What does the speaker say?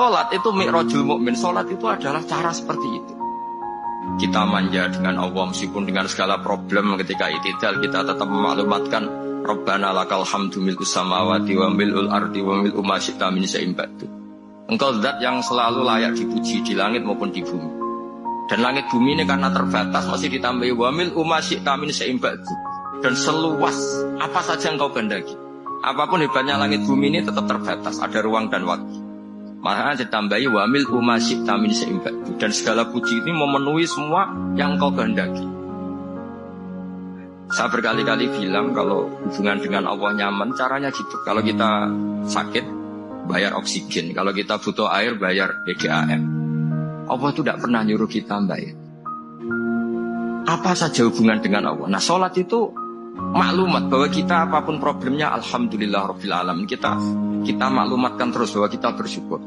Sholat itu mi'rajul mukmin. Sholat itu adalah cara seperti itu. Kita manja dengan Allah meskipun dengan segala problem ketika itidal kita tetap memaklumatkan Rabbana lakal hamdu milku samawati wa mil'ul ardi wa mil'u ma syi'ta min syai'in ba'du. Engkau zat yang selalu layak dipuji di langit maupun di bumi. Dan langit bumi ini karena terbatas masih ditambahi wa mil'u ma syi'ta min syai'in ba'du. Dan seluas apa saja engkau kehendaki. Apapun hebatnya langit bumi ini tetap terbatas, ada ruang dan waktu. Maka ditambahi wa mil'u ma syi'ta min syai'in ba'du. Dan segala puji ini memenuhi semua yang engkau kehendaki. Saya berkali-kali bilang kalau hubungan dengan Allah nyaman, caranya gitu. Kalau kita sakit, bayar oksigen. Kalau kita butuh air, bayar PDAM. Allah itu tidak pernah nyuruh kita bayar. Apa saja hubungan dengan Allah. Nah, sholat itu maklumat bahwa kita apapun problemnya, alhamdulillah rabbil alamin. Kita maklumatkan terus bahwa kita bersyukur.